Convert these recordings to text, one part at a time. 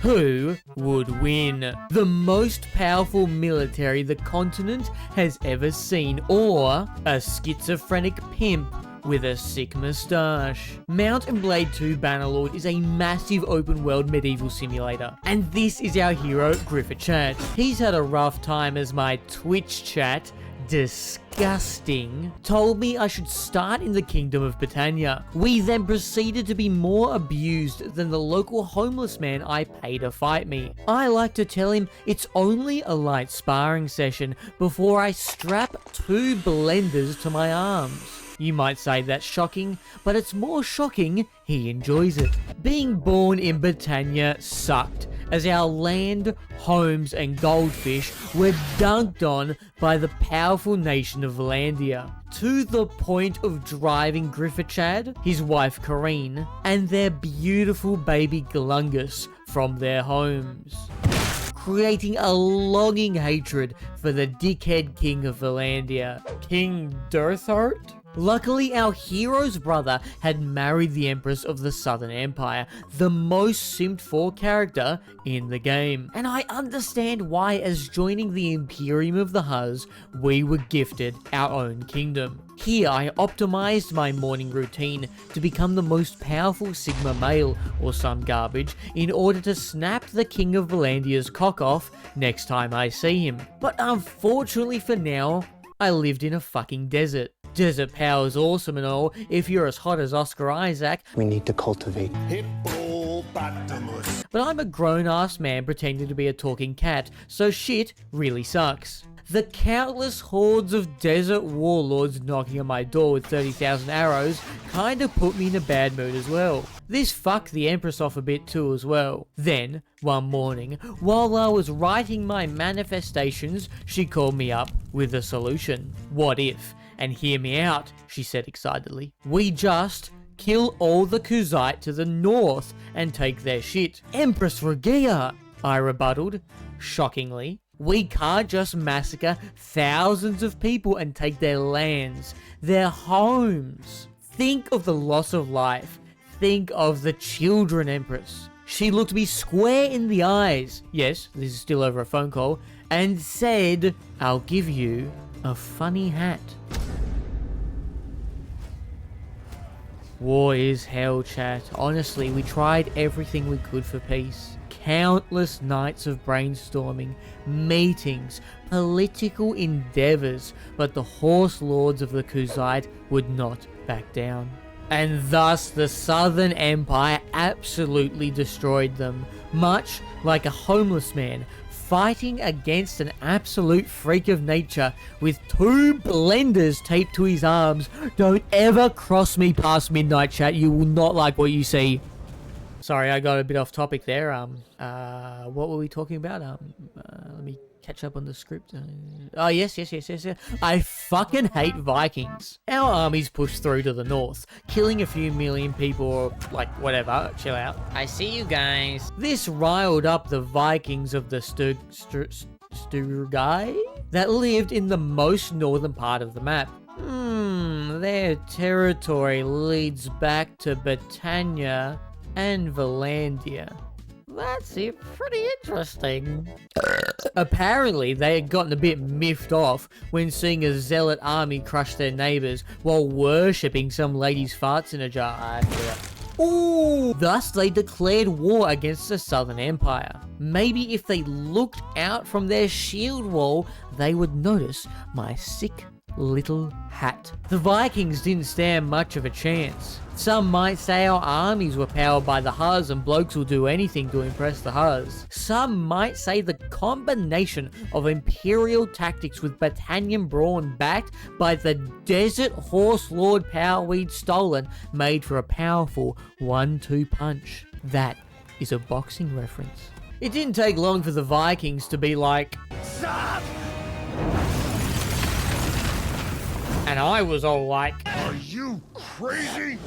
Who would win? The most powerful military the continent has ever seen, or a schizophrenic pimp with a sick moustache? Mount & Blade 2 Bannerlord is a massive open world medieval simulator, and this is our hero Griff'a Chad. He's had a rough time as my Twitch chat, disgusting, told me I should start in the Kingdom of Britannia. We then proceeded to be more abused than the local homeless man I pay to fight me. I like to tell him it's only a light sparring session before I strap 2 blenders to my arms. You might say that's shocking, but it's more shocking he enjoys it. Being born in Britannia sucked, as our land, homes and goldfish were dunked on by the powerful nation of Vlandia, to the point of driving Griff'a Chad, his wife Corrine, and their beautiful baby Glungus from their homes, creating a longing hatred for the dickhead king of Vlandia, King Dirthart? Luckily, our hero's brother had married the Empress of the Southern Empire, the most simped for character in the game. And I understand why, as joining the Imperium of the Huz, we were gifted our own kingdom. Here, I optimized my morning routine to become the most powerful Sigma male, or some garbage, in order to snap the King of Vlandia's cock off next time I see him. But unfortunately for now, I lived in a fucking desert. Desert power's awesome and all, if you're as hot as Oscar Isaac. We need to cultivate. But I'm a grown-ass man pretending to be a talking cat, so shit really sucks. The countless hordes of desert warlords knocking on my door with 30,000 arrows kinda put me in a bad mood as well. This fucked the Empress off a bit too as well. Then, one morning, while I was writing my manifestations, she called me up with a solution. What if? And hear me out, she said excitedly. We just kill all the Kuzite to the north and take their shit. Empress Regia, I rebutted, shockingly. We can't just massacre thousands of people and take their lands, their homes. Think of the loss of life. Think of the children, Empress. She looked me square in the eyes, yes, this is still over a phone call, and said, I'll give you a funny hat. War is hell, chat. Honestly, we tried everything we could for peace. Countless nights of brainstorming, meetings, political endeavors, but the horse lords of the Kuzite would not back down. And thus the Southern Empire absolutely destroyed them, much like a homeless man fighting against an absolute freak of nature with 2 blenders taped to his arms. Don't ever cross me past midnight, chat. You will not like what you see. Sorry, I got a bit off topic there. What were we talking about? Let me catch up on the script. Oh, yes. I fucking hate Vikings. Our armies pushed through to the north, killing a few million people or, like, whatever. Chill out. I see you guys. This riled up the Vikings of the Sturgai that lived in the most northern part of the map. Their territory leads back to Britannia and Vlandia. That's it, pretty interesting. Apparently, they had gotten a bit miffed off when seeing a zealot army crush their neighbors while worshipping some lady's farts in a jar. Ooh! Thus, they declared war against the Southern Empire. Maybe if they looked out from their shield wall, they would notice my sick little hat. The Vikings didn't stand much of a chance. Some might say our armies were powered by the Huz and blokes will do anything to impress the Huz. Some might say the combination of imperial tactics with Britannian brawn backed by the desert horse lord power we'd stolen made for a powerful 1-2 punch. That is a boxing reference. It didn't take long for the Vikings to be like, stop! And I was all like, Are you crazy?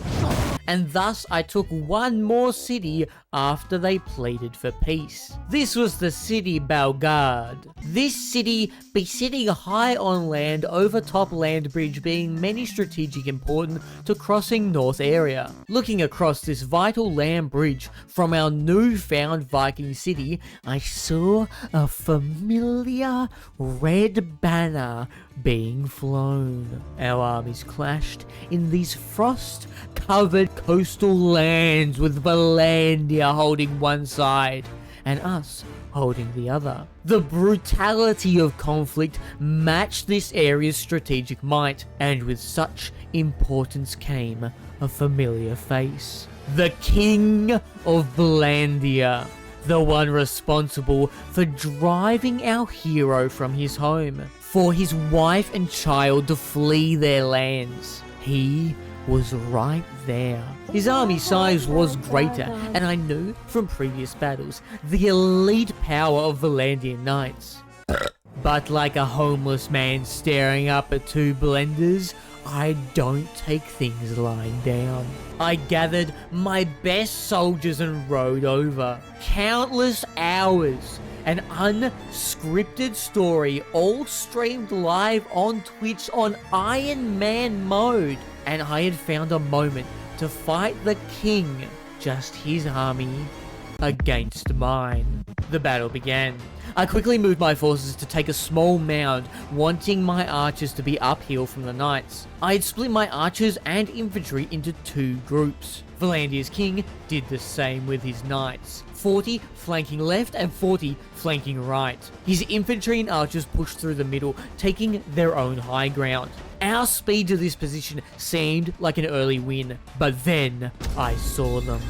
and thus I took one more city after they pleaded for peace. This was the city Belgard. This city be sitting high on land over top land bridge, being many strategic important to crossing north area. Looking across this vital land bridge from our newfound Viking city, I saw a familiar red banner being flown. Our armies clashed in these frost-covered coastal lands, with Vlandia holding one side and us holding the other. The brutality of conflict matched this area's strategic might, and with such importance came a familiar face. The King of Vlandia, the one responsible for driving our hero from his home, for his wife and child to flee their lands. He was right there. His army size was greater, and I knew from previous battles the elite power of Vlandian knights. But like a homeless man staring up at two blenders, I don't take things lying down. I gathered my best soldiers and rode over. Countless hours, an unscripted story, all streamed live on Twitch on Iron Man mode. And I had found a moment to fight the king, just his army, against mine. The battle began. I quickly moved my forces to take a small mound, wanting my archers to be uphill from the knights. I had split my archers and infantry into two groups. Vlandia's king did the same with his knights, 40 flanking left and 40 flanking right. His infantry and archers pushed through the middle, taking their own high ground. Our speed to this position seemed like an early win, but then I saw them.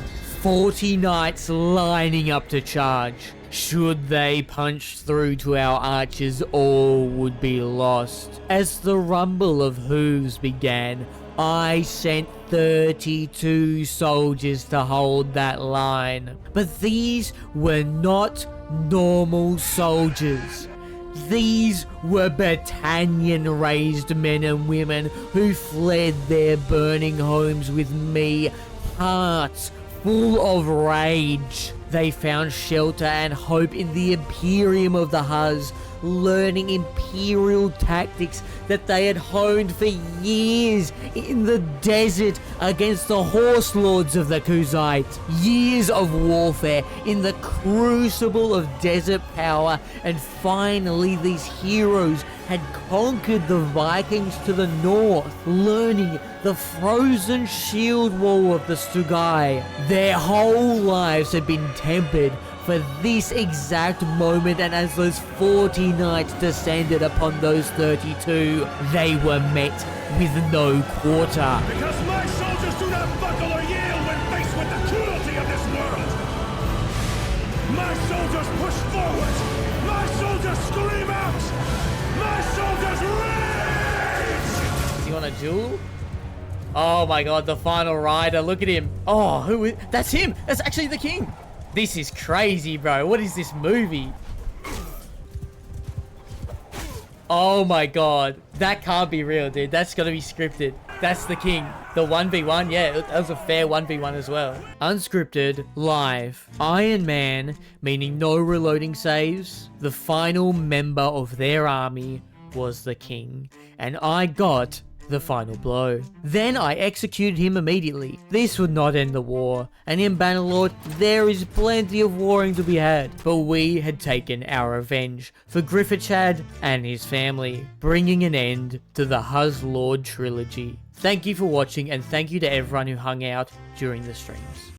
40 knights lining up to charge. Should they punch through to our archers, all would be lost. As the rumble of hooves began, I sent 32 soldiers to hold that line. But these were not normal soldiers. These were battalion-raised men and women who fled their burning homes with me, hearts full of rage. They found shelter and hope in the Imperium of the Huz, learning imperial tactics that they had honed for years in the desert against the horse lords of the Kuzite. Years of warfare in the crucible of desert power, and finally these heroes had conquered the Vikings to the north, learning the frozen shield wall of the Stugai. Their whole lives had been tempered for this exact moment, and as those 40 knights descended upon those 32, they were met with no quarter. Because my soldiers do not buckle or yield when faced with the cruelty of this world. My soldiers push forward. My soldiers scream out. My soldiers rage! Is he on a duel? Oh my god, the final rider, look at him. Oh, who is... That's him! That's actually the king! This is crazy, bro. What is this movie? Oh my god. That can't be real, dude. That's gotta be scripted. That's the king. The 1v1, yeah, that was a fair 1v1 as well. Unscripted, live. Iron Man, meaning no reloading saves. The final member of their army was the king. And I got the final blow. Then I executed him immediately. This would not end the war, and in Bannerlord there is plenty of warring to be had, but we had taken our revenge for Griff'a Chad and his family, bringing an end to the Huz Lord trilogy. Thank you for watching, and thank you to everyone who hung out during the streams.